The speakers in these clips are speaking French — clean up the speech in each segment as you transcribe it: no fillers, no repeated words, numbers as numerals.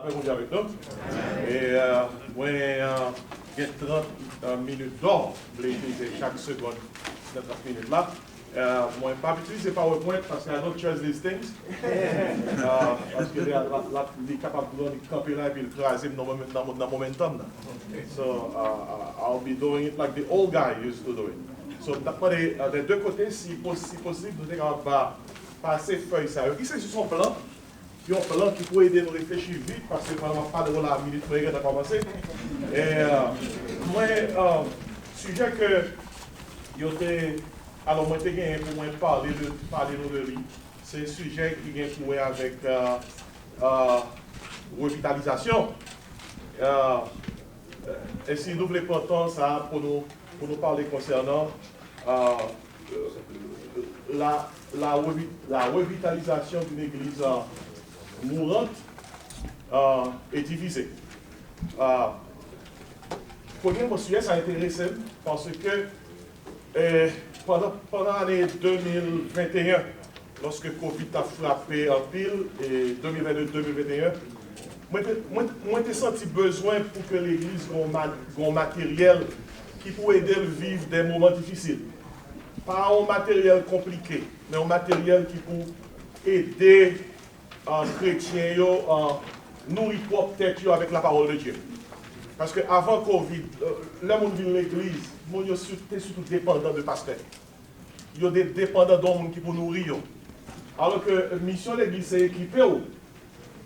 après qu'on vient avec nous. Et moi, j'ai 30 minutes d'or, je vais utiliser chaque seconde de 30 minutes là. Moi, je ne vais pas utiliser PowerPoint parce que I don't trust these things. Parce que les capables de camper là et puis le craser dans le momentum. So, I'll be doing it like the old guy used to do it. So, des deux côtés, si possible, nous allons passer feuille ça. Qui c'est sur son plan? Puis un plan qui peut aider nous à réfléchir vite parce que pendant pas de la minute, nous avons commencé. Et moi, sujet que alors, moi, je vais pour moi parler de lui. C'est un sujet qui vient pour avec revitalisation. Et si nous voulons prendre ça pour nous parler concernant la revitalisation d'une église mourante et divisée. Premier sujet, ça a intéressé parce que pendant l'année 2021, lorsque Covid a frappé en pile, et 2022-2021, moi j'ai senti besoin pour que l'Église ait un matériel qui peut aider à vivre des moments difficiles. Pas un matériel compliqué, mais un matériel qui peut aider les chrétiens à nourrir propre tête avec la parole de Dieu. Parce qu'avant Covid, le monde vient de l'église, le monde est surtout dépendant de pasteurs. Il y a des dépendants d'hommes qui pour nourrir. Alors que la mission de l'église est équipée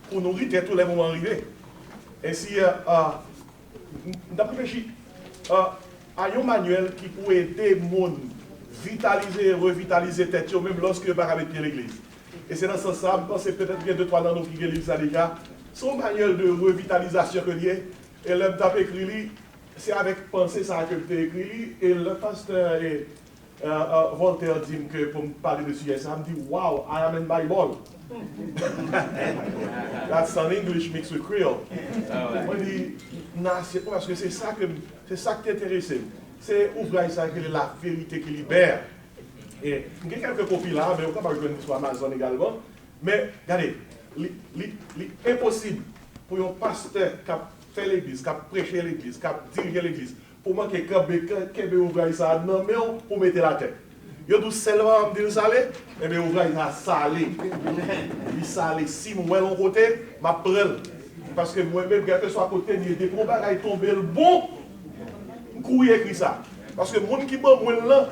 pour nourrir dès tous les moments arrivés. Et si on a réfléchi à un manuel qui peut aider le monde vitaliser et revitaliser tête, même lorsque il va avec l'église. Et c'est dans ce sens, je pense que peut-être qu'il y a 2-3 ans qui ont ça déjà. Son manuel de revitalisation que lié. Et l'homme t'a écrit, c'est avec pensée ça que tu as écrit. Et le pasteur Voltaire dit que pour me parler de ce sujet, ça me dit, wow, I am in Bible. That's an English mixed with Creole. Moi, je dis, non, c'est pas parce que c'est ça qui t'intéresse. C'est ouvrir ça qui est la vérité qui libère. Et il y a quelques copies là, mais on ne peut pas rejoindre sur Amazon également. Mais regardez, c'est impossible pour un pasteur qui fait l'église, qui a prêché l'église, qui a dirigé l'église, pour moi, quelqu'un ouvre ça, non, mais pour mettre la tête. Il y a seulement dire salé, et bien ouvre ça salé. Il salé, si moi, de côté, je prends. Parce que moi-même, quand je suis à côté, il y a des combats qui tombent le bon, je cours écrit ça. Parce que le monde qui m'a moi là,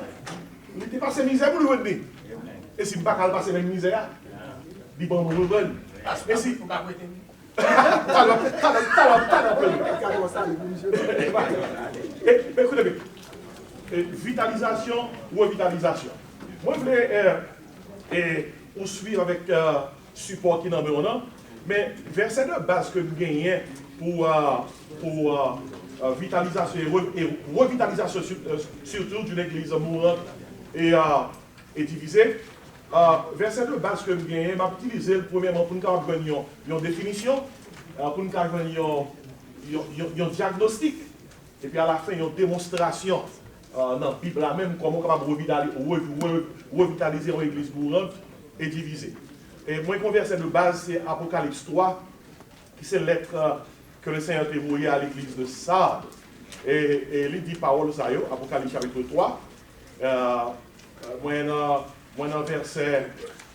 il était passé misère pour le venir. Et si je ne peux pas passer même misère, il va me reprendre. Et si. Écoutez bien. Vitalisation ou revitalisation. Moi, je voulais poursuivre avec support qui est dans le nom, mais verset de base que nous gagnons pour vitalisation et revitalisation surtout d'une église mourante et divisée. Verset de base que nous gagnons, m'a utilisé premièrement pour nous avoir une définition, pour nous avoir un diagnostic, et puis à la fin, une démonstration dans la Bible, même comment on peut revitaliser une église mourante et divisée. Et moi, mon verset de base, c'est Apocalypse 3, qui c'est la lettre que le Seigneur a envoyée à l'église de Sardes. Et il dit parole ça, Apocalypse chapitre 3. Moi, dans verset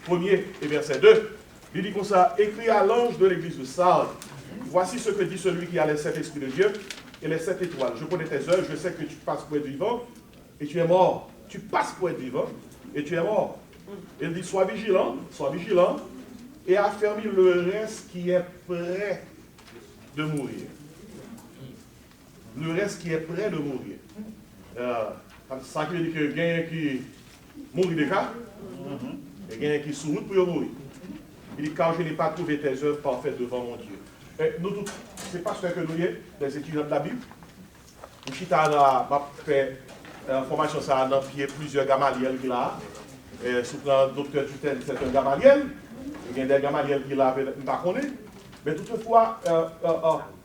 1er et verset 2, il dit comme ça, écrit à l'ange de l'église de Sardes, voici ce que dit celui qui a les 7 esprits de Dieu et les 7 étoiles. Je connais tes œuvres, je sais que tu passes pour être vivant et tu es mort. Tu passes pour être vivant et tu es mort. Il dit, sois vigilant et affermis le reste qui est prêt de mourir. Le reste qui est prêt de mourir. Ça veut dire que quelqu'un qui mourit de cas, et quelqu'un qui sous route pour mourir. Il dit, car je n'ai pas trouvé tes œuvres parfaites devant mon Dieu. Nous tous, c'est pas ce que nous sommes, des étudiants de la Bible. Nous avons fait formation ça dans pied plusieurs Gamaliel qui là. Sous le docteur Tutel, c'est un Gamaliel. Il y a des Gamaliel qui là, je ne connais pas. Mais toutefois,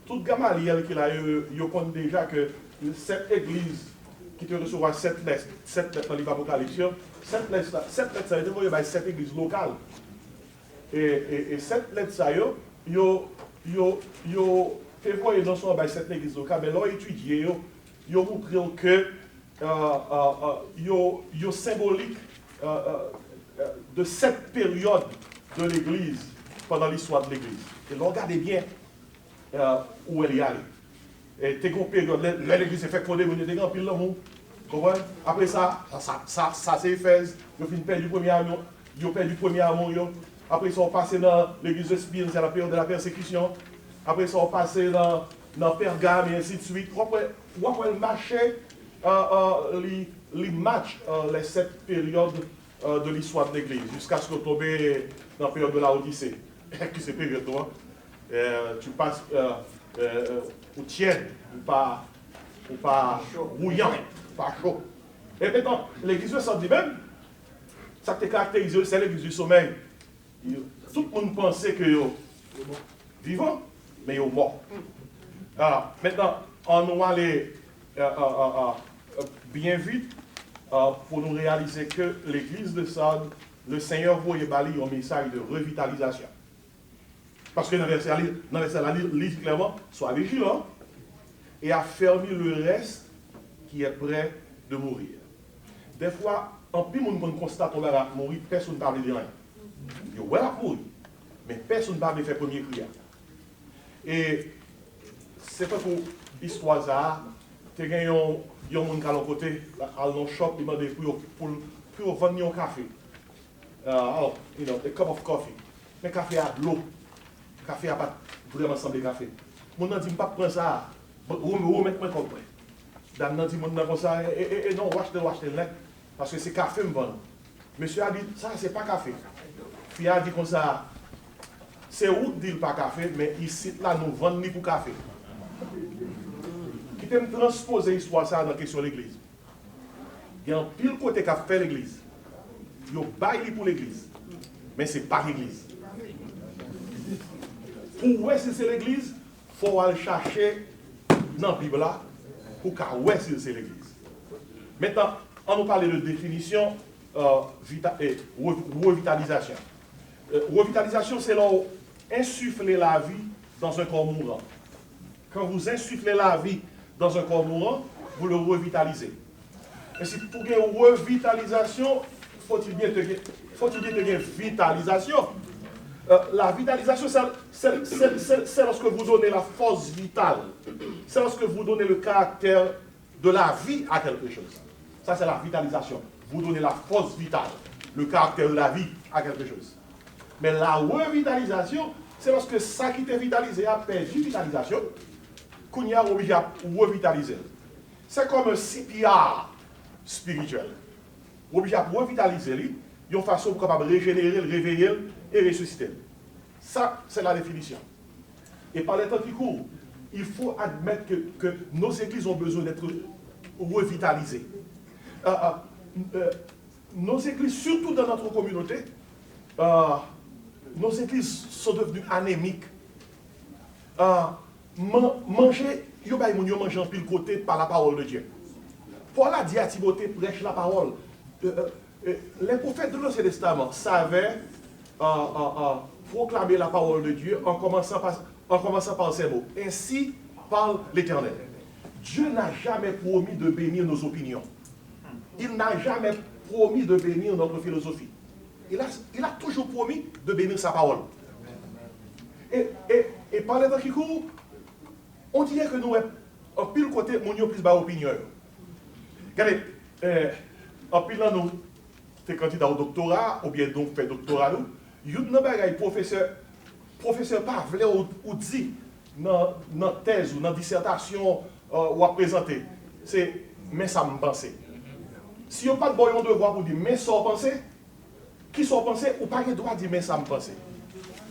tout Gamaliel qui là, il connaît déjà que cette église qui te recevra 7 lettres dans l'Apocalypse, Apocalypse, 7 lettres, ça veut dire 7 églises locales. Et 7 lettres, ça, fait voir dans son cette église locale, mais l'on étudié, ils ont montré que ils symbolique de cette période de l'église pendant l'histoire de l'église. Et l'on regardez bien où elle y allait. Et t'es une période, l'église est fait fonder, vous êtes en pile l'amour. Après ça c'est Éphèse, ils ont fait une paix du premier amour, ils ont perdu du premier amour. Après ça, on passe dans l'église de Spire, c'est la période de la persécution. Après ça, on passe dans Pergame et ainsi de suite. On va marcher, les matchs, les 7 périodes de l'histoire de l'église, jusqu'à ce qu'on tombe dans la période de la Odyssée. Qui c'est période, toi? Tu passes ou tiède, ou pas bouillant, pas chaud. Et maintenant, l'église de Saint même, ça qui caractérise, c'est l'église du sommeil. Tout le monde pensait que yo vivant, mais yo mort. Alors, maintenant, on va aller bien vite pour nous réaliser que l'église de Sardes, le Seigneur voyait balayer un message de revitalisation. Parce que dans le verset, la dit clairement, sois vigilant et affermis le reste qui est prêt de mourir. Des fois, en plus, on constate qu'on va mourir, personne ne parle de rien. Il y a mourir, mais personne ne parle de faire premier prière. Et c'est pas pour l'histoire ça, tu as un monde qui est à côté, à l'on shop, il m'a dit pour vendre un café. Alors, a cup of coffee. Mais le café a de l'eau. Le café n'a pas vraiment semblé café. Mon n'a dit, je ne pas prendre ça. Remettre moi comme ça. Dame n'a dit, mon n'a comme ça. Et non, wash-le. Parce que c'est café, me vend. Monsieur a dit, ça, c'est pas café. Puis il a dit comme ça, c'est où dire pas café, mais ici, là, nous vendons ni pour café. Qui t'aime transposer l'histoire ça dans la question de l'église. Il y a un pile côté qu'a fait l'église. Il y a bail pour l'église. Mais ce n'est pas l'église. Pour voir si c'est l'église, il faut aller chercher dans la Bible là pour voir si c'est l'église. Maintenant, on nous parle de définition et revitalisation. Revitalisation, c'est là où insuffler la vie dans un corps mourant. Quand vous insufflez la vie dans un corps mourant, vous le revitalisez. Et si pour une revitalisation, faut-il bien tenir vitalisation. La vitalisation, c'est lorsque vous donnez la force vitale. C'est lorsque vous donnez le caractère de la vie à quelque chose. Ça, c'est la vitalisation. Vous donnez la force vitale, le caractère de la vie à quelque chose. Mais la revitalisation, c'est lorsque ça qui était vitalisé a perdu vitalisation, qu'on y a obligé à revitaliser. C'est comme un CPR spirituel. Obligé à revitaliser, d'une façon capable de régénérer, le réveiller et ressusciter. Ça, c'est la définition. Et par les temps qui courent, il faut admettre que nos églises ont besoin d'être revitalisées. Nos églises, surtout dans notre communauté, nos églises sont devenues anémiques. Manger, yo mange en pile côté par la parole de Dieu. Paul a dit à Timothée, prêche la parole. Les prophètes de l'Ancien Testament savaient proclamer la parole de Dieu en commençant par ces mots. Ainsi parle l'Éternel. Dieu n'a jamais promis de bénir nos opinions. Il n'a jamais promis de bénir notre philosophie. Il a toujours promis de bénir sa parole. Et par les temps qui courent, on dirait que nous, en pile côté, nous avons plus d'opinion. Regardez, en pile là, nous, sommes candidats au doctorat, ou bien donc fait doctorat, nous, professeur pas voulait ou dit dans thèse ou dans dissertation ou à présenter, c'est mais ça me pensait. Si on n'a pas de bon devoir pour dire mais ça me pensait, qui sont pensés, ou pas de droit de dire mais ça me pensait.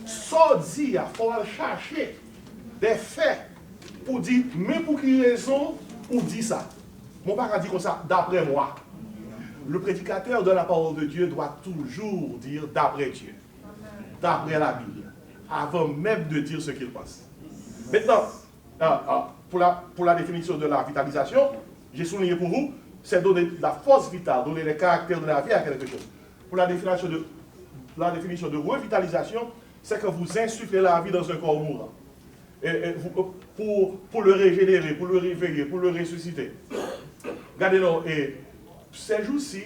Ça dit, il faut chercher des faits pour dire mais pour qui raison ou dit ça. Mon père a dit comme ça, d'après moi. Le prédicateur de la parole de Dieu doit toujours dire d'après Dieu, d'après la Bible, avant même de dire ce qu'il pense. Maintenant, pour la définition de la vitalisation, j'ai souligné pour vous, c'est donner la force vitale, donner les caractères de la vie à quelque chose. Pour la définition de revitalisation, c'est que vous insufflez la vie dans un corps mourant. pour le régénérer, pour le réveiller, pour le ressusciter. Regardez-nous, et ces jours-ci,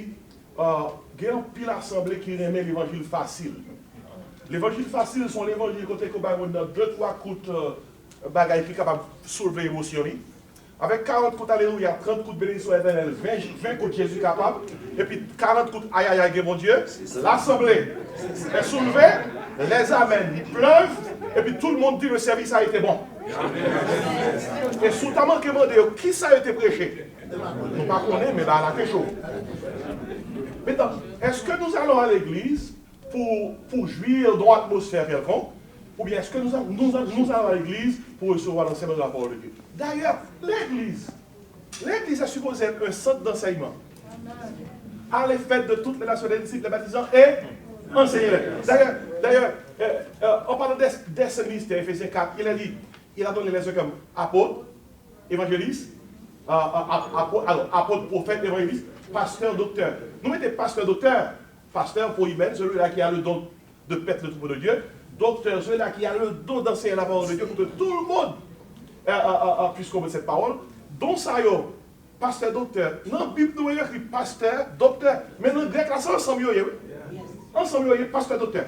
il y a un pile assemblée qui remet l'évangile facile. L'évangile facile sont l'évangile côté qu'on va dans 2-3 coups de bagailles qui sont capables de soulever l'émotion. Avec 40 coups d'alléluia, 30 coups de bénédiction éternelle, 20 coups de Jésus capable, et puis 40 coups de aïe aïe aïe, mon Dieu, l'assemblée est soulevée, les amens, ils pleuvent, et puis tout le monde dit le service a été bon. Et soutamment que demander qui ça a été prêché. Nous ne connaissons pas, mais là, c'est chaud. Maintenant, est-ce que nous allons à l'église pour jouir dans l'atmosphère quelconque, ou bien est-ce que nous allons à l'église pour recevoir l'enseignement de la parole de Dieu? D'ailleurs, l'église est supposée être un centre d'enseignement. À l'effet de toutes les nations des disciples, les baptisants et enseignants. D'ailleurs, en parlant des ministères, Ephésiens 4, il a donné les œuvres comme apôtre, évangéliste, apôtre, prophète, évangéliste, pasteur, docteur. Nous mettons pasteur, docteur, pasteur pour y mettre celui-là qui a le don de paître le troupeau de Dieu, docteur, celui-là qui a le don d'enseigner la parole de Dieu pour que tout le monde puisse comprendre cette parole. Donc ça y est, pasteur, docteur. Dans la Bible, nous avons écrit pasteur, docteur. Mais dans le grec, là, c'est ensemble, ensemble, pasteur, docteur.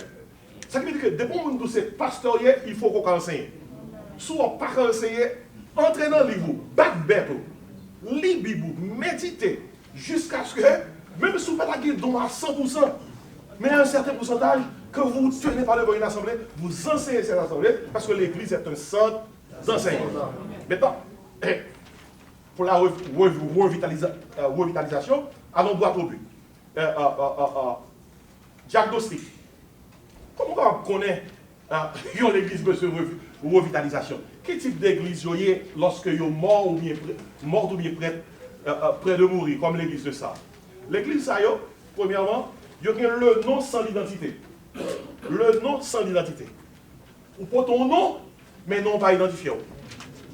Ça veut dire que depuis que nous sommes pasteur, il faut qu'on enseigne. Si on ne peut pas enseigner, entrez dans le livre, back bête, lis Bible, méditez, jusqu'à ce que, même si vous faites la guide à 100%, mais à un certain pourcentage, que vous tenez par devant une assemblée, vous enseignez cette assemblée, parce que l'église est un centre d'enseignement. Maintenant, pour la revitalisation, allons droit au but. Diagnostic. Comment on connaît l'église de revitalisation? Quel type d'église vous avez lorsque vous êtes mort ou bien près de mourir, comme l'église de ça? L'église, ça, premièrement, il y a le nom sans l'identité. Le nom sans l'identité. Ou pour ton nom, mais non pas identifié.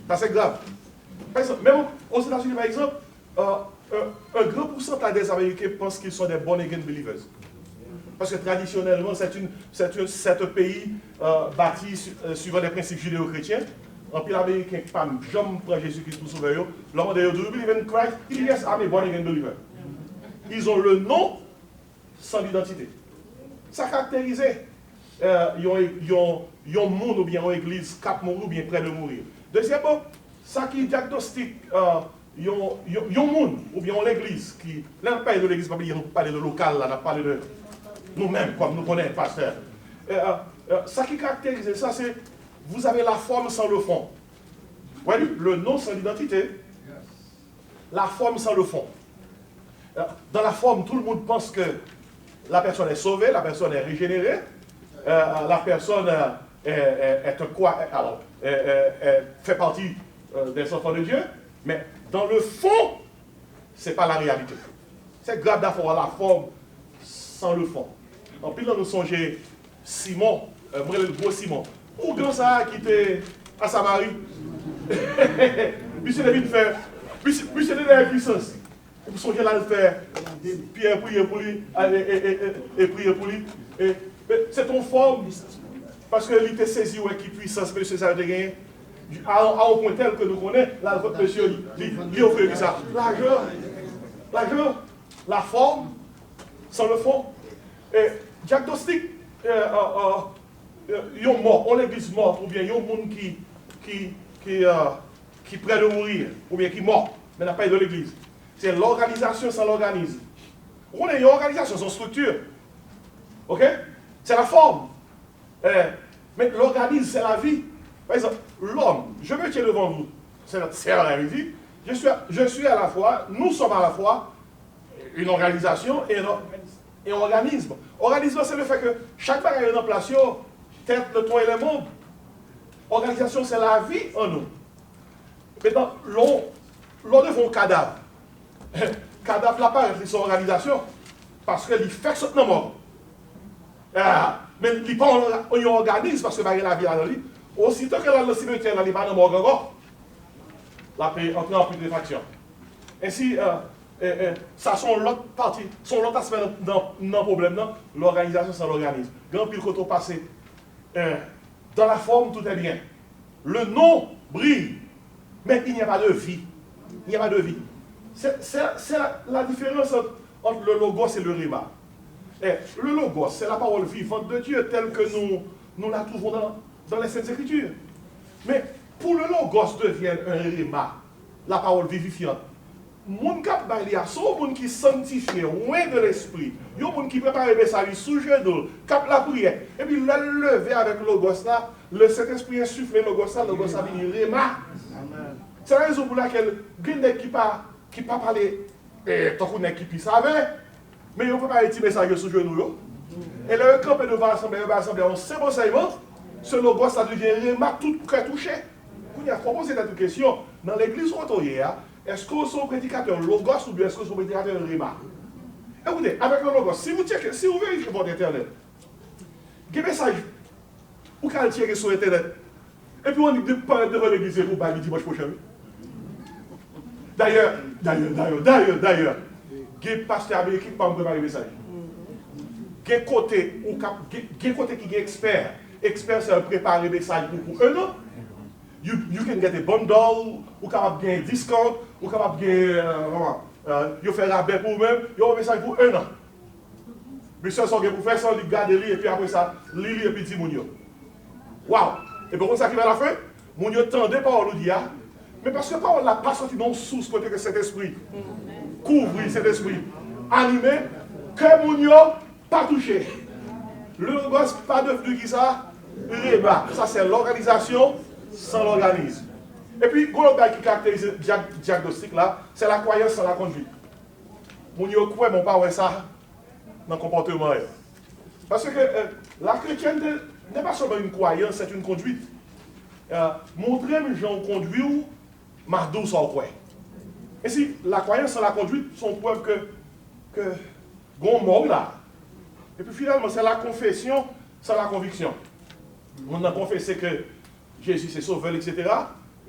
Ça, c'est grave. Par exemple, même aux États-Unis, par exemple, un grand pourcentage des Américains pensent qu'ils sont des born again believers. Parce que traditionnellement, c'est un pays bâti suivant les principes judéo-chrétiens. En plus, l'Américain, j'aime prendre Jésus-Christ pour sauver eux. L'homme de do you believe in Christ? Yes, I'm a born again believer. Ils ont le nom sans l'identité. Ça caractérise un monde ou bien une église cap mourir ou bien près de mourir. Deuxièmement, ça qui diagnostique un monde ou bien l'église qui. Là, on parle de l'église, on parle de local, là, on parle de nous-mêmes, comme nous connaissons, pasteur. Ça qui caractérise ça, c'est vous avez la forme sans le fond. Vous voyez, le nom sans l'identité, la forme sans le fond. Dans la forme, tout le monde pense que la personne est sauvée, la personne est régénérée, la personne est un quoi, alors, fait partie des enfants de Dieu, mais dans le fond, ce n'est pas la réalité. C'est grave d'avoir la forme sans le fond. En plus, là, nous songeons Simon, le gros Simon. Ou grand ça qui était à Samarie. Puis c'est vite faire. Puis c'est de la puissance. Vous songez là de faire. Pierre prier pour lui. Et prier pour lui. C'est ton forme. Parce que il était saisi ouais, qui puissance, mais ça a gagné. À un point tel que nous connaissons, là, votre monsieur, il offre ça. L'argent, la forme, sans le fond. Et diagnostic, ils sont morts, on l'église morte, ou bien il y a un monde qui près de mourir, ou bien qui est mort, mais n'a pas de l'église. C'est l'organisation sans l'organisme. On a une organisation, son structure. Ok? C'est la forme. Mais l'organisme, c'est la vie. Par exemple, l'homme, je me tiens devant vous, c'est la vie. Je suis à la fois, nous sommes à la fois une organisation et un organisme. Organisme, c'est le fait que chaque bagage est en place, tête, le toit et les membres. Organisation, c'est la vie en nous. Maintenant, l'on devant un cadavre. Cadavre là pas son organisation parce qu'il fait que ce mort. Mais il n'est pas un organisme parce que la vie là dans lui. Aussitôt que dans le cimetière, il n'est pas dans mort encore. La paix entre en putréfaction. Ainsi, ça sont l'autre partie, sont l'autre aspect dans le problème, l'organisation c'est l'organisme. Grand pile quand on passe dans la forme, tout est bien. Le nom brille, mais il n'y a pas de vie. Il n'y a pas de vie. C'est la différence entre le logos et le rhéma. Et le logos, c'est la parole vivante de Dieu telle que nous la trouvons dans les Saintes Écritures. Mais pour le logos devienne un rhéma, la parole vivifiante. Moun kap bay li a so moun qui sanctifié loin de l'esprit. Yo moun qui prépare le message sous genou, cap la prière. Et puis le lever avec le logos là, le Saint-Esprit insuffle le logos là vient rhéma. C'est la raison pour laquelle gen qui pas parler tant qu'on est qui savait, mais on peut pas dire message sous genou yo. Et le campé devant l'assemblée, on sait bon enseignement, ce logos ça devient rhéma tout cœur touché. On a proposé cette question dans l'église hier. Est-ce que vous êtes un prédicateur logos ou bien est-ce que vous êtes un prédicateur rhéma? Écoutez, avec le logos, si vous vérifiez votre internet, il y a des messages, vous pouvez tirer sur internet, et puis on dit devant l'église pour parler dimanche prochain. D'ailleurs, il y a des pasteurs américains qui ne préparent les messages. Il y a des côtés qui sont experts. Experts, c'est préparer les messages pour un an. You can get a bundle, ou capable de gagner un discount, ou capable de gagner faire rabais pour vous-même, vous avez un message pour un an. Mais ça, c'est pour faire ça, vous gardez lui, et puis après ça, lui, et puis dit Mounio. Waouh! Et pour ça qui va à la fin, Mounio tendait par le dia, mais parce que parole n'a pas sorti non sous ce côté que cet esprit couvre cet esprit animé, que Mounio pas touché. Le gosse pas devenu qui ça? Rhéma. Ça, c'est l'organisation sans l'organisme. Et puis, le qui caractérise le diagnostic là, c'est la croyance sans la conduite. Mon yo croit, mon pas ça dans le comportement. Parce que la chrétienté n'est pas seulement une croyance, c'est une conduite. Montrer les gens conduire, mardou sans quoi. Et si la croyance sans la conduite sont preuve que gon mort là. Et puis finalement, c'est la confession sans la conviction. On a confessé que Jésus s'est sauvé, etc.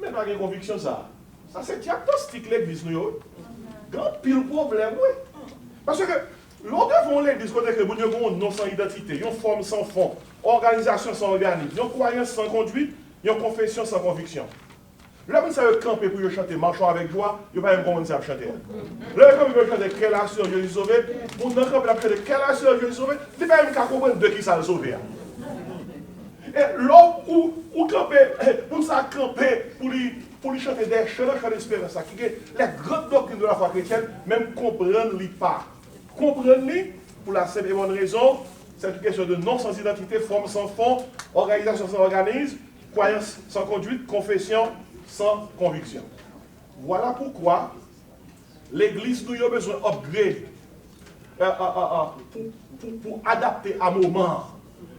Mais pas de conviction ça. Ça c'est diagnostic l'église nous. Grand pile problème, oui. Parce que l'on devant l'église côté que nous avons un nom sans identité, une forme sans fond, organisation sans organisme, une croyance sans conduite, une confession sans conviction. Là, vous savez camper pour chanter, marchons avec joie, vous n'avez pas même comment ça chanter. Là, quand vous chanter quelle action Jésus sauvé, vous n'avez pas chanter quelle action Jésus sauvé, vous n'avez pas même comprendre de qui ça le sauvé. Et l'homme ou camper, pour ça camper, pour lui chanter des chants d'espérance, qui est les grandes doctrines de la foi chrétienne, même comprendre-les pas. Comprendre-les, pour la simple et bonne raison, c'est une question de nom sans identité, forme sans fond, organisation sans organisme, croyance sans conduite, confession sans conviction. Voilà pourquoi l'Église nous a besoin d'upgrade pour adapter à un moment.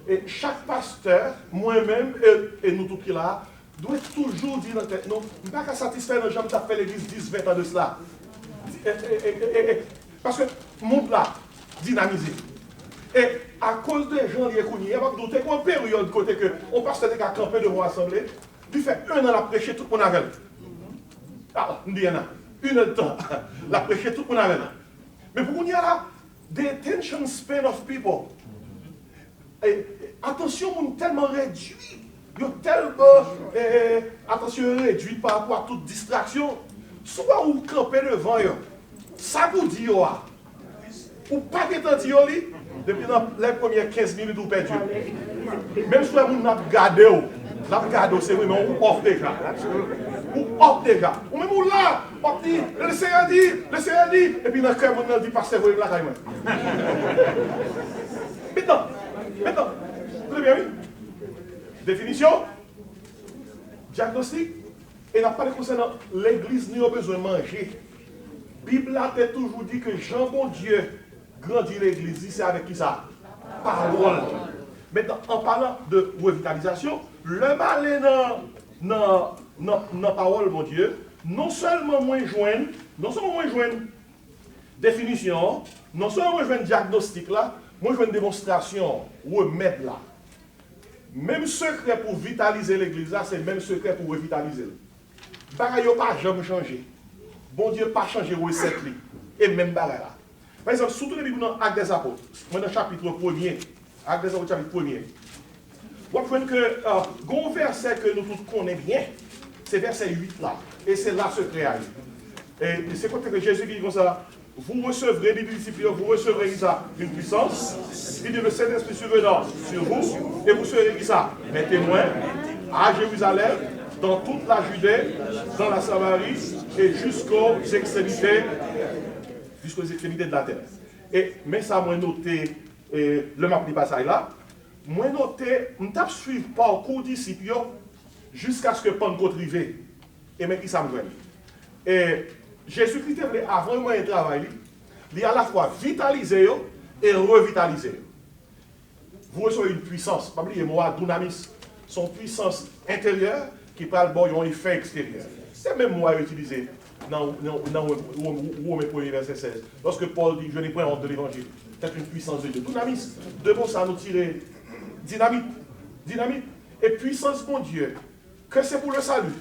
Et chaque pasteur, moi-même et nous tous qui là, doit toujours dire dans la tête, non, je ne suis pas satisfait de gens qui ont fait l'Église 10-20 ans de cela. Parce que le monde là, dynamisé. Et à cause des gens qui ont douté qu'on période côté que on passe à camper devant l'Assemblée, il fait un an à prêcher tout le monde avec. Ah, on dit une heure de temps, la prêcher tout le monde avec. Mais pour nous, il y a là, the attention span of people. Et, attention, on est tellement réduit. Il y a tellement attention réduite par rapport à toute distraction. Souvent, vous campez devant eux. Ça vous dit, ou pas qu'étant dit, depuis les premières 15 minutes, vous perdez. Même si vous n'avez pas gardé, c'est oui, mais on offre déjà. Ou offre déjà. Ou même là, on dit, le Seigneur dit, et puis dans le cœur, on dit, pasteur, vous là, Maintenant, vous avez bien vu? Définition, diagnostic, et n'a pas de concernant l'église, nous avons besoin de manger. La Bible a toujours dit que Jean, bon Dieu, grandit l'église, c'est avec qui ça? Parole. Maintenant, en parlant de revitalisation, le mal dans la parole, mon Dieu, non seulement moins joindre définition, non seulement moins joindre diagnostic là, moi je veux une démonstration, remettre là. Même secret pour vitaliser l'église là, c'est le même secret pour revitaliser. Bagaille n'a pas jamais changé. Bon Dieu pas changé recette et même bagaille là. Par exemple, surtout les Bibles dans Actes des Apôtres, moi dans le chapitre 1er, Actes des Apôtres chapitre 1er, vous voyez que un verset que nous tous connaissons bien, c'est verset 8 là. Et c'est là ce secret. Et c'est quoi que Jésus dit comme ça, vous recevrez, les disciples, vous recevrez ça, une puissance, il dit le Saint-Esprit survenant sur vous, et vous serez ça, mes témoins, à Jérusalem, dans toute la Judée, dans la Samarie, et jusqu'aux extrémités de la terre. Et, mais ça, moi, noté, le map du passage là, moi, noté, je tape suivre parcours disciples jusqu'à ce que Pentecôte arrive. Et mais qui ça me donne. Et Jésus-Christ, avant moi, il travaille, il a à la fois vitalisé et revitalisé. Vous recevez une puissance, pas oublier moi, dunamis, son puissance intérieure qui parle bon, un effet extérieur. C'est même moi utilisé dans Romains 1er verset 16. Lorsque Paul dit, je n'ai point honte de l'évangile, c'est une puissance de Dieu. Dunamis, de bon, ça nous tire dynamite, et puissance, mon Dieu, que c'est pour le salut,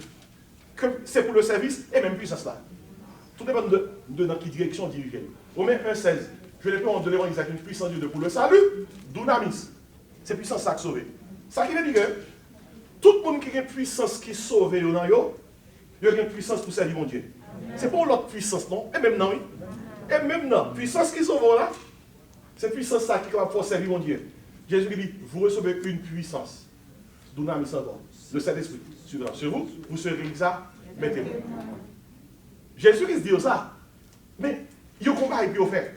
que c'est pour le service, et même puissance là. Tout dépend de dans quelle direction diriger. Romains 1,16. Je n'ai pas honte de l'évangile, c'est une puissance de Dieu pour le salut, dunamis. C'est puissance ça qui sauve. Ça qui veut dire que tout le monde qui a une puissance qui sauve, il y a une puissance pour servir mon Dieu. C'est pas l'autre puissance, non? Et même non, oui. Et même non. Puissance qui sauve là, c'est puissance ça qui est capable de servir mon Dieu. Jésus dit, vous recevez une puissance. Dunamis encore. Le Saint-Esprit sur vous, vous serez ça, mettez-vous. Jésus qui se dit ça. Mais, il y a un combat et puis il fait.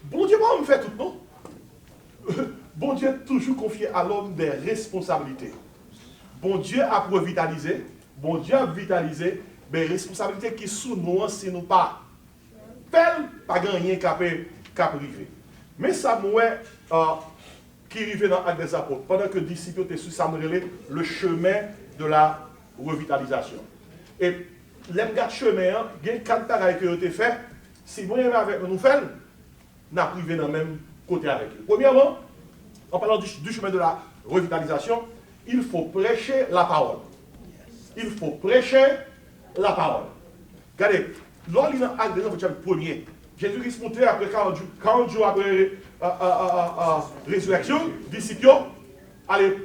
Bon Dieu, pas me faire tout, non? Bon Dieu toujours confié à l'homme des responsabilités. Bon Dieu a revitalisé. Bon Dieu a vitalisé. Mais responsabilités qui sont nous, si nous pas faire, pas gagner qu'à priver. Mais ça, moi, qui arrivait dans l'acte des apôtres, pendant que les disciples étaient sur Samuel, le chemin de la revitalisation. Et les gars de chemin, il y a 4 bagages qui ont été faits. Si moi, avec nous faire, nous avons privé dans le même côté avec eux. Premièrement, en parlant du chemin de la revitalisation, il faut prêcher la parole. Il faut prêcher la parole. Regardez, lors de l'acte des apôtres, premier, Jésus-Christ montait après 40 jours après résurrection, les disciples allaient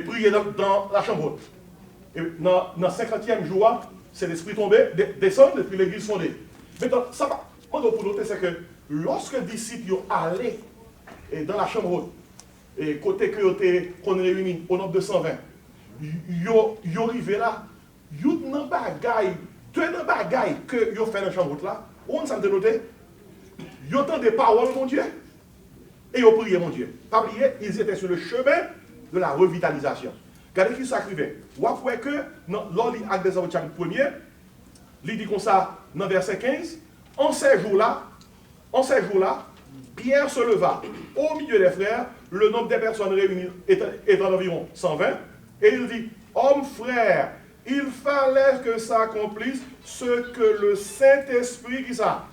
prier dans la chambre haute. Et dans le 50e jour, c'est l'esprit tombé, descend, et puis l'église fondée. Maintenant, ça va. Moi, pour noter, c'est que lorsque les disciples allaient dans la chambre haute, et côté qu'on réunit au nombre de 120, ils arrivaient là, ils ont deux bagailles que ils ont fait dans la chambre haute là. On s'en noté, ils ont entendu des paroles, mon Dieu, et ils ont prié, mon Dieu. Pas oublier, ils étaient sur le chemin de la revitalisation. Regardez qui s'écrivait. Vous voyez que, lors de l'acte des apôtres premier, il dit comme ça, dans verset 15, en ces jours-là, Pierre se leva au milieu des frères, le nombre des personnes réunies est d'environ 120, et il dit, hommes frères, il fallait que s'accomplisse ce que le Saint-Esprit, qui ça,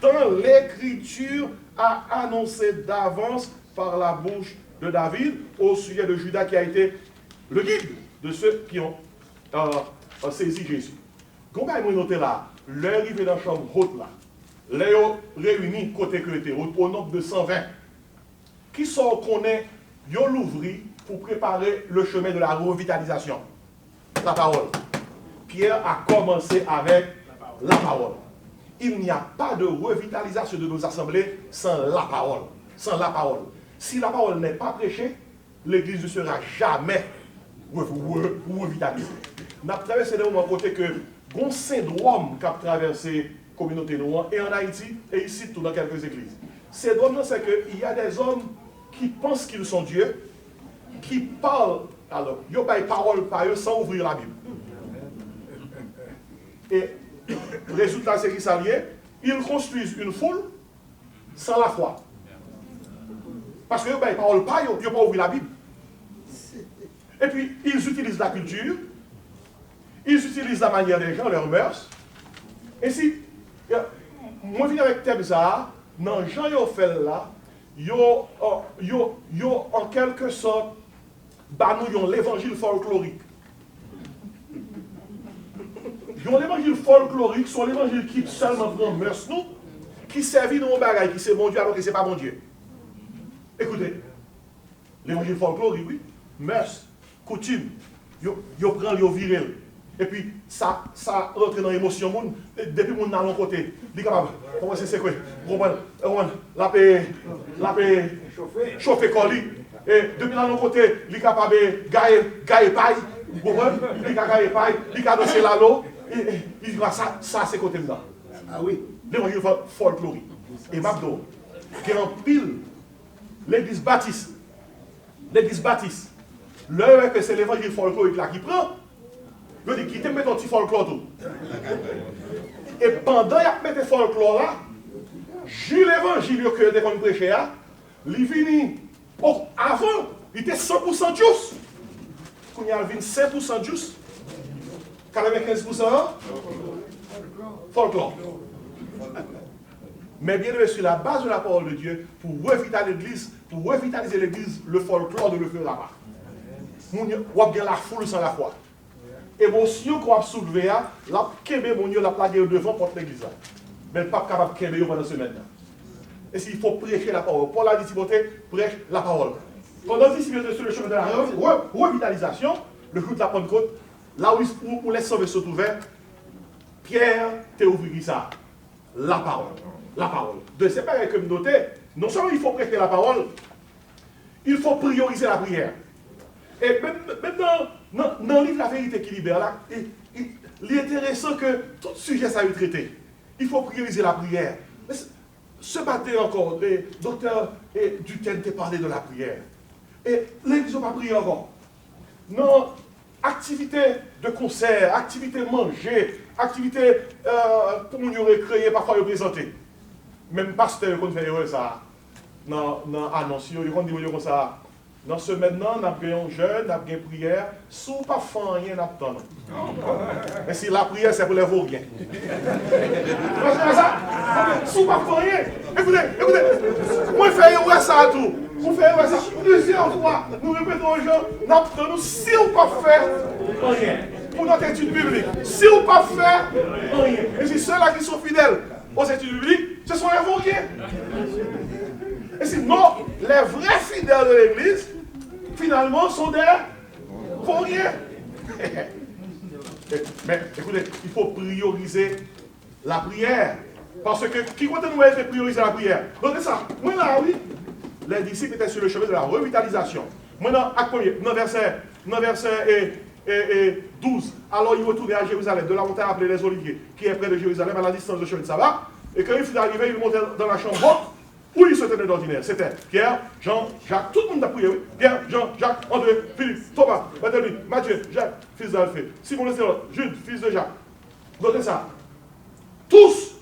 dans l'Écriture, a annoncé d'avance par la bouche de David au sujet de Judas qui a été le guide de ceux qui ont saisi Jésus. Comment ils m'ont noté là, leur arrivée dans la chambre haute là, les réunis côté que était au nombre de 120, qui sont qu'on est, ils ont l'ouvri pour préparer le chemin de la revitalisation. La parole. Pierre a commencé avec la parole. Il n'y a pas de revitalisation de nos assemblées sans la parole. Sans la parole. Si la parole n'est pas prêchée, l'Église ne sera jamais revitalisée. Nous avons traversé des moments côté que un syndrome qui a traversé la communauté noire et en Haïti et ici tout dans quelques églises. Syndrome, c'est qu'il y a des hommes qui pensent qu'ils sont Dieu, qui parlent, alors, ils ont des paroles par eux sans ouvrir la Bible. Et le résultat, c'est qu'ils s'allient, ils construisent une foule sans la foi. Parce que ils ont des paroles par eux, ils n'ont pas ouvert la Bible. Et puis, ils utilisent la culture, ils utilisent la manière des gens, leurs mœurs. Et si, moi, je viens avec thème ça, dans Jean fait là, yo en quelque sorte, nous l'évangile folklorique. L'évangile folklorique, c'est l'évangile qui seulement prend mœurs nous, qui servit dans mon bagage, qui c'est bon Dieu alors que ce n'est pas bon Dieu. Écoutez, L'évangile folklorique, oui. Mœurs, coutumes, yo prend, yo viril. Et puis, ça rentre dans l'émotion. Depuis mon dans l'autre côté, il est capable. Comment c'est quoi? La paix chauffer colis. Et depuis dans l'autre côté, il est capable de gagner paille. Vous comprenez? Il est capable de gagner paille, il est capable de danser la l'eau. Il dit, ça c'est côté là. Ah oui. L'évangile folklorique. Et Mabdo, qui est en pile, l'église baptiste. L'heure que c'est l'évangile folklorique là qui prend, je dis, qui te met ton petit folklore tout. Et pendant qu'il a mis le folklore là, j'ai l'évangile que tu as prêché, il finit. Avant, il était 100% juice. Quand il y a 25% juice, 95% folklore. Mais bien sûr, sur la base de la parole de Dieu, pour revitaliser l'église, le folklore de le faire là-bas. On a la foule sans la foi. Émotion qu'on a soulevée, la kébé mon Dieu la plagué devant porte l'église. Mais pas capable de kébé pendant ce semaine. Et s'il faut prêcher la parole, pour la disciplité, prêche la parole. Pendant disciplité sur le chemin de la revitalisation, le jour de la Pentecôte, là où les sauvés sont ouverts, Pierre t'a ouvert ça. La parole. La parole. De ces pareils que vous notez, non seulement il faut prêcher la parole, il faut prioriser la prière. Et même dans le livre La vérité qui libère, là, il est intéressant que tout sujet ça a été traité. Il faut prioriser la prière. Ce matin encore, les docteurs Duquesne t'ont parlé de la prière. Et l'église n'a pas prié encore. Non, activité de concert, activité manger, activité pour nous récréer, parfois nous présenter. Même pasteur, quand fait ça, dans l'annonce, il dit comme ça. Dans ce maintenant, nous avons un jeûne, nous avons une prière, si nous pas faire rien, nous attendons. Mais si la prière, c'est pour les vauriens. Vous voyez ça? Si nous pas faire rien, écoutez, moi je fais ça à tout. Vous faites ça plusieurs fois. Nous répétons aux gens, nous attendons si nous pas faire rien. Pour notre étude biblique, si nous pas faire rien. Et si ceux-là qui sont fidèles aux études bibliques, ce sont les vauriens. Et sinon, les vrais fidèles de l'église, finalement, sont des vauriens. Mais écoutez, il faut prioriser la prière. Parce que qui compte nous de prioriser la prière? Donc c'est ça. Moi là, oui, les disciples étaient sur le chemin de la revitalisation. Maintenant, dans verset 12, alors ils retournaient à Jérusalem, de la montagne appelée les Oliviers, qui est près de Jérusalem, à la distance de chemin de Sabbat. Et quand il fut arrivé, il montait dans la chambre où il se tenait d'ordinaire. C'était Pierre, Jean, Jacques, tout le monde a prié, oui. Pierre, Jean, Jacques, André, Philippe, Thomas, Barthélemy, Matthieu, Jacques, fils d'Alphée, Simon le Zélote, Jude, fils de Jacques. Notez ça. Tous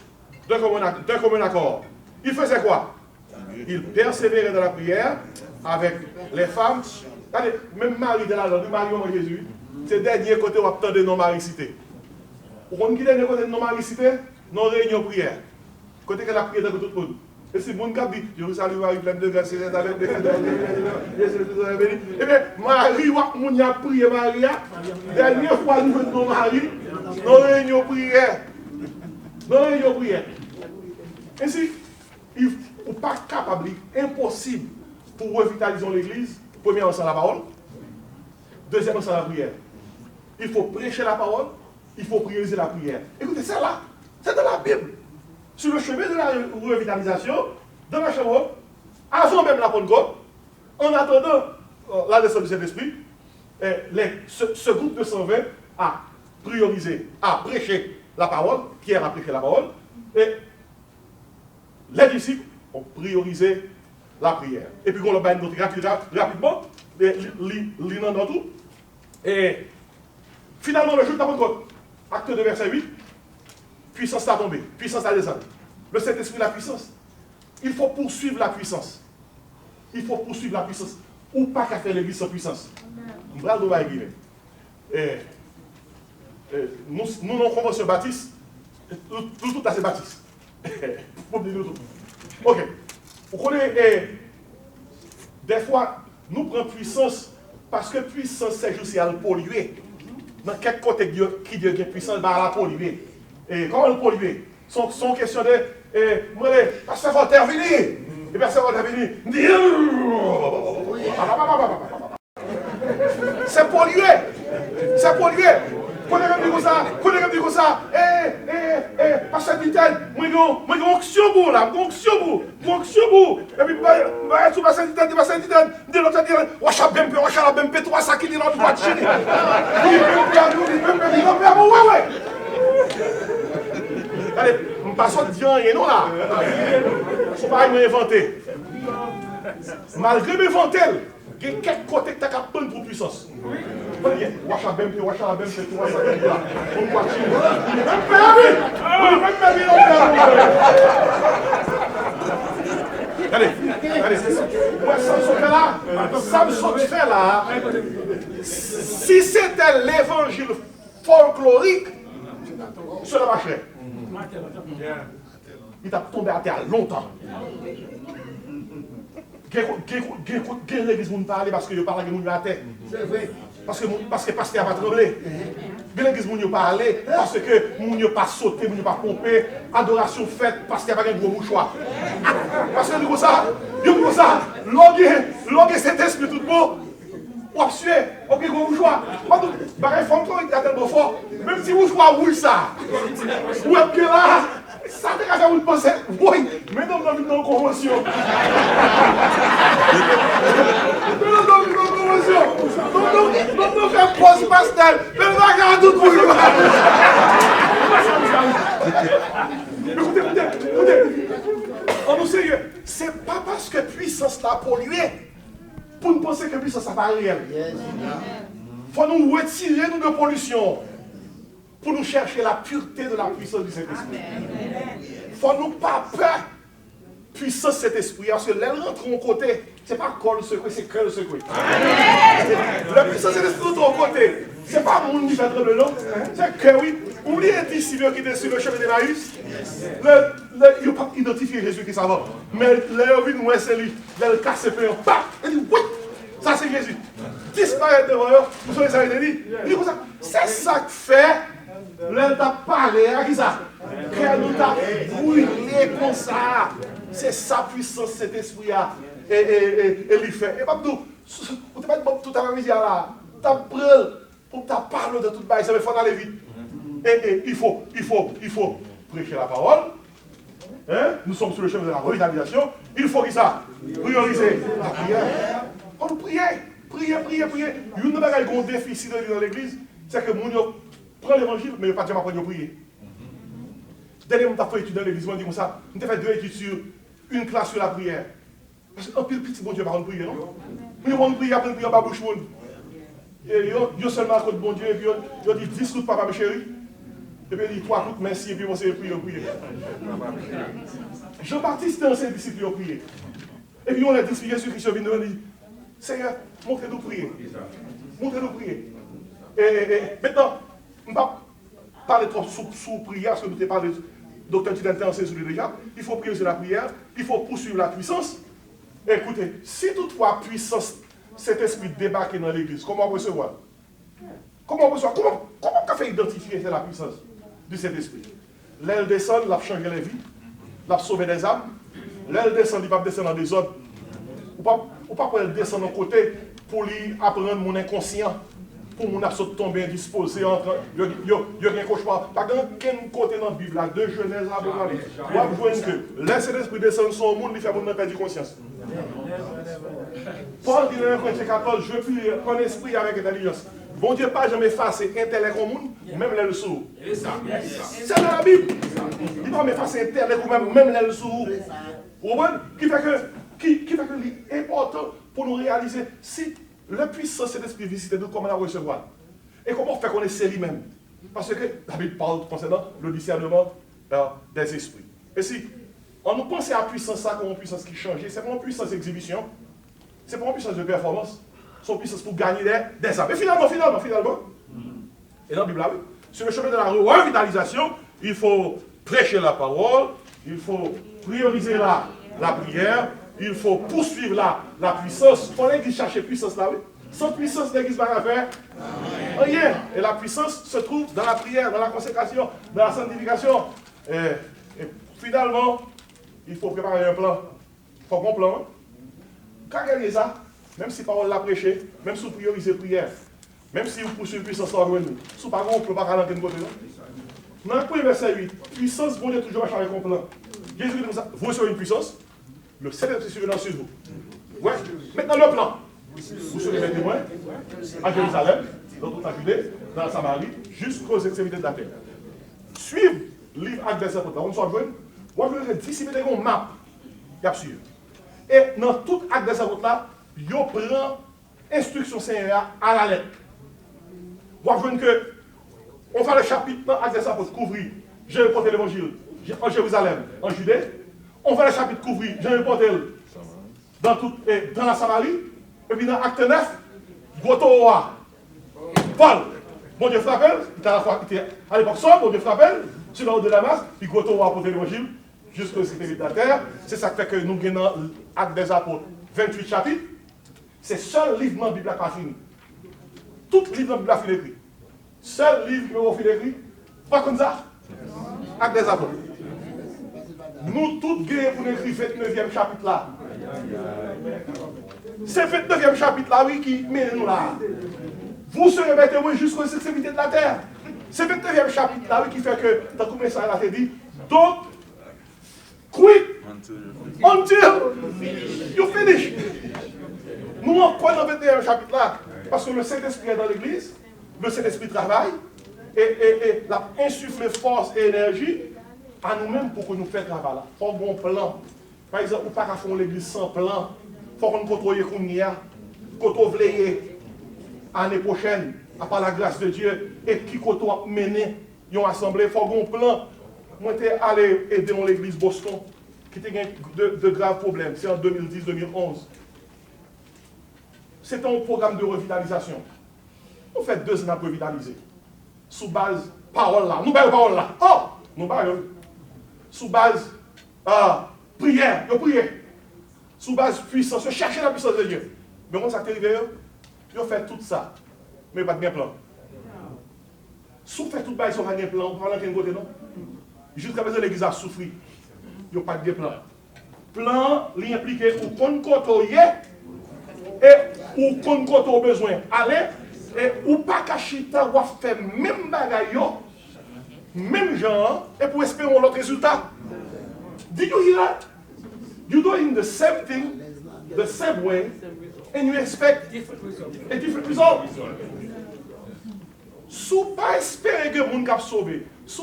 d'un commun accord. Il faisait quoi? Il persévérait dans la prière avec les femmes. Allez, même Marie de la langue, Marie de Jésus, c'est le dernier côté où on attend de non-Marie cité. Vous comprenez qui est le côté de non-Marie cité? Non réunion prière. Côté que la prière de tout le monde. Et si mon gars dit, je vous salue Marie pleine de grâce, avec des eh bien, Marie, on a prié Maria, dernière fois nous venons Marie, non réunion prière. Non réunion prière. Ainsi, il n'est pas capable, impossible pour revitaliser l'église, premièrement sans la parole, deuxièmement sans la prière. Il faut prêcher la parole, il faut prioriser la prière. Écoutez, c'est là, c'est dans la Bible. Sur le chemin de la revitalisation, dans la chambre, avant même la Pentecôte, en attendant la descente du Saint-Esprit, ce groupe de 120 a priorisé, a prêché la parole, Pierre a prêché la parole, et les disciples ont priorisé la prière. Et puis on l'a noté rapidement, l'inant dans tout, et finalement le jour de la Pentecôte, acte 2 verset 8, puissance a tombé, puissance a descendu. Le Saint-Esprit, la puissance. Il faut poursuivre la puissance. Il faut poursuivre la puissance. Ou pas qu'à faire l'église sans puissance. Nous non convention baptiste, tout à ces baptistes. Ok. Vous connaissez, des fois, nous prenons puissance parce que puissance, c'est juste à le polluer. Dans quel côté qui devient puissance, bah, à la polluer. Et comment le polluer? Son question de, moi, pasteur faut intervenir. Et personne va intervenir. C'est pollué. C'est pollué. Connais comme ça. Pasteur Titan, moi j'ai onction pour là, onction pour. Et puis bah tout pasteur Titan, de l'autre dire, wacha bempe, toi ça qui dit dans le boîte chéri. Ouais. Allez, on passe au dire rien non là. C'est pas inventé. Malgré mes ventelles, il y a quelques côtés que tu as prendre pour puissance. Wacha bempe, toi ça qui dit là. On voit Allez, Samson fait là, si c'était l'évangile folklorique, cela marcherait. Il t'a tombé à terre longtemps. Quelle l'église vous parlez parce que je parle avec vous à terre. Parce que le pasteur va trembler. L'église vous parle parce que vous n'avez pas sauté, vous n'avez pas pompé. Adoration faite, pasteur va gagner un gros mouchoir. Parce que vous ça, loguer cet esprit tout beau. Ou suer, ok, gros mouchoir. Pareil, femme, il y a tellement fort. Même si vous jouez oui ça. Ou est-ce que là, ça te casse à vous penser. Oui, mais non, dans une convention. Donc, faire pause pastel. Mais on va regarder tout pour lui. Écoutez. On nous sérieux. C'est pas parce que puissance l'a pollué pour nous penser que puissance n'est pas réel. Il faut nous retirer nous de pollution pour nous chercher la pureté de la puissance du Saint-Esprit. Il faut nous pas peur puissance de cet esprit parce que l'aile rentre de mon côté. Ce n'est pas col secret, c'est cœur secret. La puissance de l'esprit de ton côté. Ce n'est pas mon qui fait trembler, non. C'est que oui. Oubliez les disciples qui étaient sur le chemin d'Emmaüs. Ils n'ont pas identifié Jésus qui savait. Mais leur vie, nous, c'est lui. Le casse le pain. Il dit, oui, ça c'est Jésus. Disparaître devant eux. Vous savez ça, il dit. Il dit comme ça. C'est ça que fait. L'elle t'a parlé. À qui ça? Qu'elle nous a brûlé comme ça. C'est sa puissance, cet esprit-là. Et il fait. Et pas tout. Vous n'avez pas tout à la misère là. Tu as pris pour que tu parles de tout le ça, mais il faut aller vite. Et il faut prêcher la parole. Hein? Nous sommes sur le chemin de la revitalisation. Il faut que ça, prioriser la prière. On prier. Une des choses qui ont un déficit dans l'église, c'est que les gens prennent l'évangile, mais ils ne pas jamais apprendre à prier. Dernièrement, on a fait étude dans l'église, on dit comme ça, on a fait 2 études sur une classe sur la prière. Parce qu'un petit bon Dieu va prier, non? Mais on prie, après prier par bouche monde. Et ils seulement à côté de bon Dieu, et puis ils disent 10 coups de papa, mes chéris. Et puis il dit 3 coups de merci, et puis on s'est prié. Jean-Baptiste dans ses disciples ont prié. Et puis on a dit, Jésus-Christ vient nous dit, Seigneur, montrez-nous prier. Et maintenant, on ne va pas parler trop sous prière, parce que nous avons parlé de docteur Titan sur lui déjà. Il faut prier sur la prière, il faut poursuivre la puissance. Et écoutez, si toutefois puissance, cet esprit débarque dans l'église, comment on recevoir? Comment on fait identifier la puissance de cet esprit? L'aile descend, il a changé les vies, il a sauvé des âmes. L'aile descend, il va descendre dans des autres. Ou pas pour elle descendre d'un côté pour lui apprendre mon inconscient, pour mon absolu tomber indisposé entre. Il y a un cauchemar. Pas dans quel côté dans la Bible, là, de Genèse à Apocalypse. On va voir que laisser l'esprit descendre sur le monde, il fait mon perdre conscience. Paul dit dans 1 Corinthiens 14, je puis en esprit avec intelligence. Bon Dieu pas jamais effacer intellect au monde, même les sourds. C'est dans la Bible. Il va m'effacer intellect ou même les sourds. Qui fait que c'est important pour nous réaliser si la puissance de l'esprit visite nous, comment la recevoir. Et comment faire qu'on ait lui-même. Parce que la Bible parle concernant le discernement des esprits. Et si on nous pense à la puissance comme une puissance qui change, c'est pas une puissance d'exhibition, c'est pas une puissance de performance, c'est une puissance pour gagner des âmes. Et finalement, et dans la Bible, sur le chemin de la revitalisation, il faut prêcher la parole, il faut prioriser la prière, il faut poursuivre la puissance. Pour l'église chercher puissance là, oui. Sans puissance, l'église va rien faire. Rien. Et la puissance se trouve dans la prière, dans la consécration, dans la sanctification. Et finalement, il faut préparer un plan. Il faut un plan. Quand gagner ça, même si parole l'a prêché, même si vous priorisez prière, même si vous poursuivez puissance en nous, si vous ne pouvez pas rentrer de côté. Dans le premier verset 8, puissance, bon Dieu, toujours à avec un plan. Jésus dit comme ça, vous recevez une puissance, le Saint-Esprit survenant sur vous. Ouais. Maintenant, le plan. Vous serez mes témoins à Jérusalem, dans toute la Judée, dans la Samarie, jusqu'aux extrémités de la terre. Suivez le livre Actes des Apôtres. On soit jeune, moi je vais dissimuler une map. Il y a sûr. Et dans tout Actes des Apôtres là, il prend instruction Seigneur à la lettre. Moi je veux que on fait le chapitre dans Actes des Apôtres couvrir. J'ai reporté l'évangile en Jérusalem, en Judée. On fait le chapitre couvrir. J'ai reporté dans la Samarie. Et puis dans Acte 9, Gotoa, Paul, bon Dieu frappelle, il était à l'époque Saul, bon Dieu frappelle, sur la route de Damas, puis Gotoa a porté l'évangile jusqu'aux extrémités de la terre. C'est ça qui fait que nous gagnons Acte des Apôtres, 28 chapitres. C'est le seul livre dans la Bible qui a fini. Tout livre dans la Bible a fini écrit. Seul livre qui a fini écrit, pas comme ça. Acte des Apôtres. Nous tous gagnons pour écrire le 29e chapitre là. C'est le 29e chapitre là, oui, qui mène nous là. Vous serez témoins jusqu'aux extrémités de la terre. C'est le 29e chapitre là, oui, qui fait que, dans le message là, c'est dit, donc, quit until you finish. Nous, on croit dans le 29e chapitre là, parce que le Saint-Esprit est dans l'église, le Saint-Esprit travaille, et la insuffle force et énergie à nous-mêmes pour que nous fassions travail là. Il faut un bon plan. Par exemple, on ne peut pas faire l'église sans plan. Il faut qu'on contrôle qu'on y a, qu'on veille l'année prochaine, à part la grâce de Dieu, et qui qu'on a mené une assemblée. Il faut un plan. Moi, j'étais allé aider dans l'église Boston, qui était de graves problèmes. C'est en 2010-2011. C'était un programme de revitalisation. On fait 2 ans pour revitaliser. Sous base parole là. Nous baillons parole là. Oh! Nous baillons. Sous base prière. Nous prions. Sous base puissance. Chercher la puissance de Dieu. Mais quand ça t'est arrivé, ils ont fait tout ça. Mais pas de bien plan. Si vous faites tout ça, ils n'ont pas de plan. Vous parlez de côté, non? Jusqu'à présent, l'église a souffert. Ils n'ont pas de plan. Plan, l'impliqué ou qu'on côtoie et ou qu'on côtoie besoin. Allez, et ou pas cacher ta ou faire même bagaille, même genre, et pour espérer l'autre résultat. Did you hear that? You're doing the same thing, the same way, and you expect a different result. Si vous pas espérer que les gens soient sauvés, si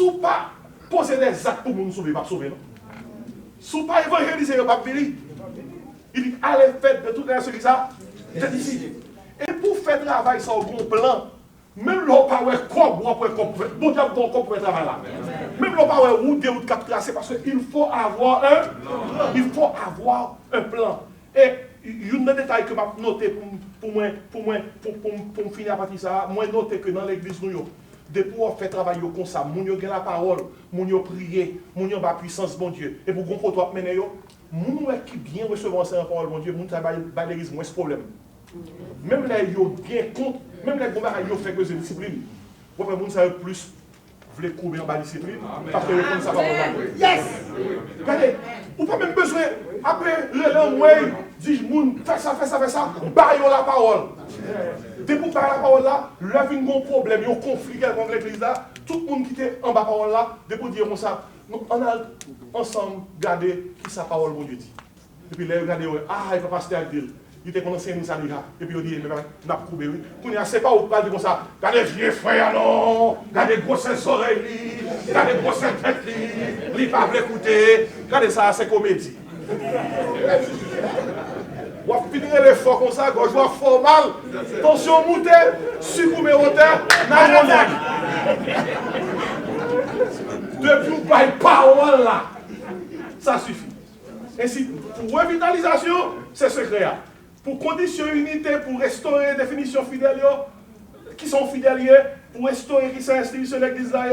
vous pas poser des actes pour les sauver, pas sauver. Si vous pas évangéliser, vous pas bénir. Il dit, allez faire de tout ce qui ça, c'est ici. Et pour faire travail sur un bon plan, même l'on pas comme bon Dieu bon comme pour travail là. Même l'on pas route de route cap tracé parce qu'il faut avoir un plan. Et il y a un détail que je vais noter pour finir à partir de ça. Moi, noter que dans l'église, nous, depuis qu'on fait travail comme ça, nous avons la parole, nous avons prié, nous avons la puissance, bon Dieu. Et pour qu'on peut mener, nous qui bien recevoir cette parole, bon Dieu, nous avons l'église, moins ce problème. Même les gens bien compte, même les gommards qui ont fait que c'est discipline. Vous pouvez nous savoir plus, vous voulez courir en bas discipline, parce que vous connaissez sa parole. Yes! Regardez, vous n'avez pas même besoin, après le langue, dis fais ça, baillez la parole. Dès que vous baillez la parole là, là vient un problème, un conflit avec l'église là, tout le monde qui était en bas parole là, dès que vous dites comme ça, nous on a ensemble gardé qui sa parole bon Dieu dit. Et puis là, regardez, il va passer à dire. Il était commencé à nous déjà. Et puis il dit, n'a pas coupé. Quand il ne sait pas où parler comme ça. Regardez vieux frère, non. Regardez grosses oreilles. Regardez grosses têtes. Il ne va pas écouter. Regardez ça, c'est comédie. On va finir l'effort comme ça, gauche, voix formal. Tension montée, sucre numérotaire, n'a depuis vous parlez parole là. Ça suffit. Ainsi, pour revitalisation, c'est secret. Pour condition unité, pour restaurer les définitions fidèles, qui sont fidèles, pour restaurer qui sont institution de l'église là,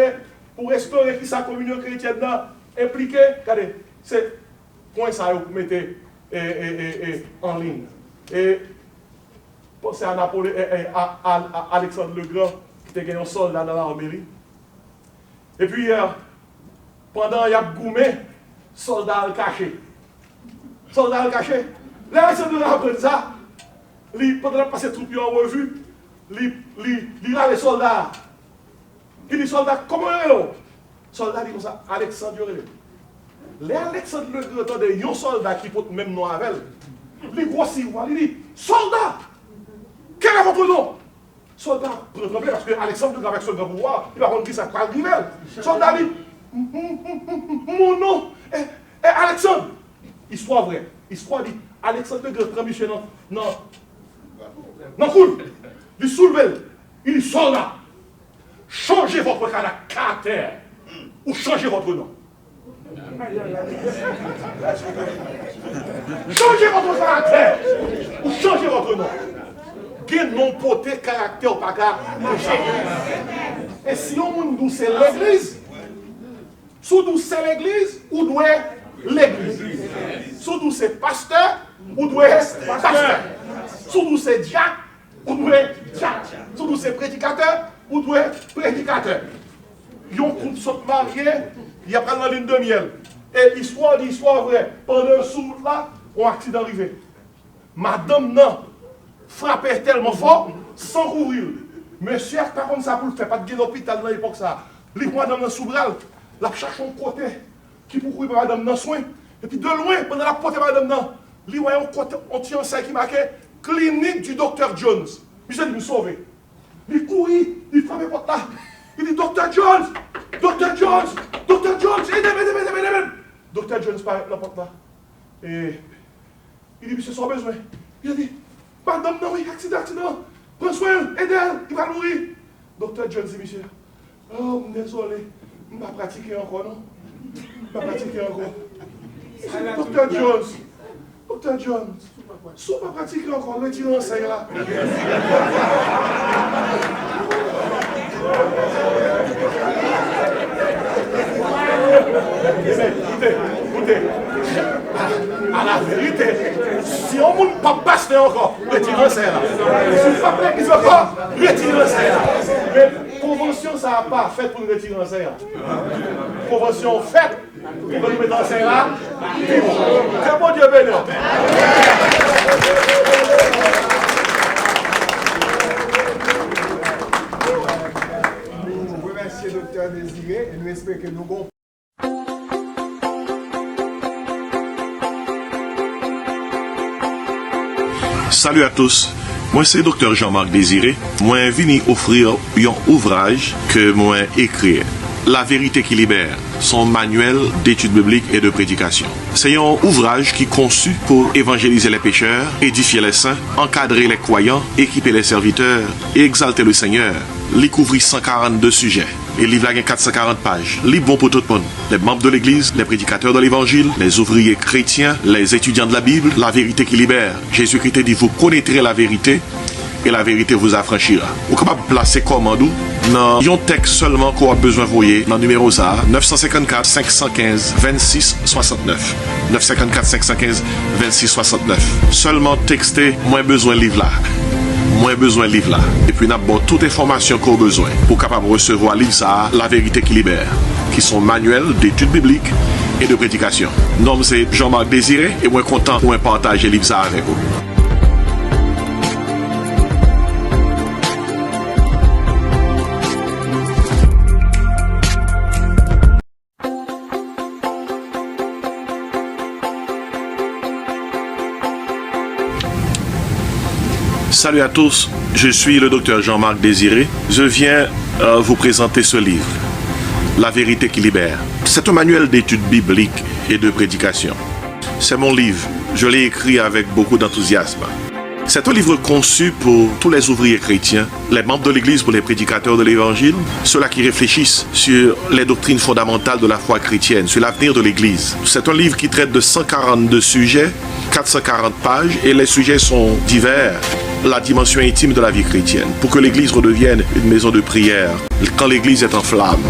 pour restaurer qui sont communion chrétienne là, impliqué, regardez, c'est point ça que vous mettez en ligne. Et pensez à Alexandre le Grand, qui était un soldat dans l'armée. Et puis, pendant qu'il y a goumé, soldat caché. Soldat caché. Alexandre a appris ça. Pendant la passé troupe en revue, il a les soldats. Il dit soldats, comment est-ce que soldat dit comme ça, Alexandre les Alexandre le Grand de un soldat qui porte même nom avec elle. Il grossit, il dit soldat, quel est votre nom? Soldat, parce que Alexandre le Grand avec son grand pouvoir, il va contre qui ça parle rival. Soldat dit mon nom est Alexandre. Histoire vraie. Histoire dit Alexandre le Grand Michel non cool. Il soulève, il dit soldat, changez votre caractère ou changez votre nom. Changez votre caractère ou changez votre nom. Quel nom porté caractère ou pas caractère. Et si on nous c'est l'église, sous nous c'est l'église, ou doit l'église. Sous nous c'est pasteur, ou doit pasteur. Sous nous c'est diacre, ou doit diacre. Sous nous c'est prédicateur, ou doit prédicateur. Ils ont couple saute marié, il y a pas dans la ligne de miel. Et l'histoire vraie. Pendant ce là, un accident arrivé. Madame non frappait tellement fort sans couvrir. Monsieur par contre ça pour le faire, pas de gué l'hôpital dans l'époque ça. Il prend madame dans sous bras, la cherche un côté qui pour courir madame dans soin. Et puis de loin pendant la porte madame non, il voit un côté on tient ça qui marquait clinique du docteur Jones. Monsieur dit me sauver. Il courit, il frappe porte là. Il dit docteur Jones, aidez-moi. Docteur Jones paraît dans la porte là. Et il dit monsieur sans besoin. Il a dit madame non oui accident. Prends soin, aidez-le, il va mourir. Docteur Jones dit monsieur. Oh désolé, je ne vais pas pratiquer encore non. Je ne vais pas pratiquer encore. Docteur Jones, si vous ne pas pratiquer encore, retirez l'enseigne là. Écoutez, à la vérité, si on ne peut pas passer encore, retirez l'enseigne là. Si vous ne pas l'église encore, retirez l'enseigne là. Mais convention, ça n'a pas fait pour nous retirer l'enseigne là. Convention faite pour nous mettre l'enseigne là. Que bon Dieu bénisse. Nous remercions le docteur Désiré et nous espérons que nous comprenons. Salut à tous, moi c'est Dr. Jean-Marc Désiré. Moi venu offrir un ouvrage que moi écrit. La vérité qui libère, son manuel d'études bibliques et de prédication. C'est un ouvrage qui est conçu pour évangéliser les pécheurs, édifier les saints, encadrer les croyants, équiper les serviteurs et exalter le Seigneur. Il couvre 142 sujets. Et le livre a 440 pages. Livre bon pour tout le monde. Les membres de l'église, les prédicateurs de l'évangile, les ouvriers chrétiens, les étudiants de la Bible, la vérité qui libère. Jésus-Christ dit, vous connaîtrez la vérité et la vérité vous affranchira. Vous êtes capable de placer commandou dans un texte seulement qu'on a besoin de voyer dans le numéro ça 954 515 26 69. 954 515 26 69. Seulement texter, moins besoin de livre là. Et puis, nous avons toute information qu'on a besoin pour capable recevoir livre ça, La vérité qui libère, qui sont manuels d'études bibliques et de prédication. Nom c'est Jean-Marc Désiré et moi content pour partager livre ça avec vous. Salut à tous, je suis le docteur Jean-Marc Désiré. Je viens vous présenter ce livre, La vérité qui libère. C'est un manuel d'études bibliques et de prédication. C'est mon livre, je l'ai écrit avec beaucoup d'enthousiasme. C'est un livre conçu pour tous les ouvriers chrétiens, les membres de l'Église pour les prédicateurs de l'Évangile, ceux-là qui réfléchissent sur les doctrines fondamentales de la foi chrétienne, sur l'avenir de l'Église. C'est un livre qui traite de 142 sujets, 440 pages, et les sujets sont divers. La dimension intime de la vie chrétienne, pour que l'Église redevienne une maison de prière, quand l'Église est en flamme.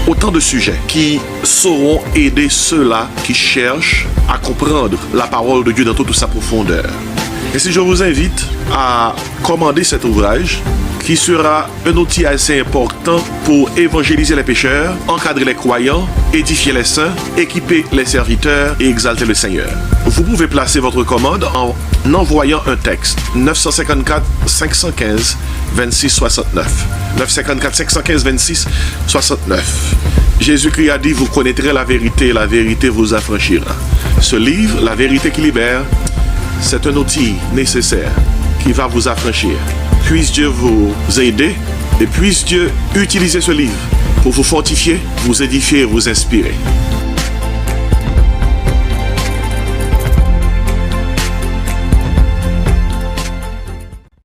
Autant de sujets qui sauront aider ceux-là qui cherchent à comprendre la parole de Dieu dans toute sa profondeur. Et si je vous invite à commander cet ouvrage, qui sera un outil assez important pour évangéliser les pécheurs, encadrer les croyants, édifier les saints, équiper les serviteurs et exalter le Seigneur. Vous pouvez placer votre commande en envoyant un texte 954 515 26 69. 954 515 26 69. Jésus-Christ a dit, vous connaîtrez la vérité vous affranchira. Ce livre, La vérité qui libère, c'est un outil nécessaire qui va vous affranchir. Puisse Dieu vous aider et puisse Dieu utiliser ce livre pour vous fortifier, vous édifier et vous inspirer.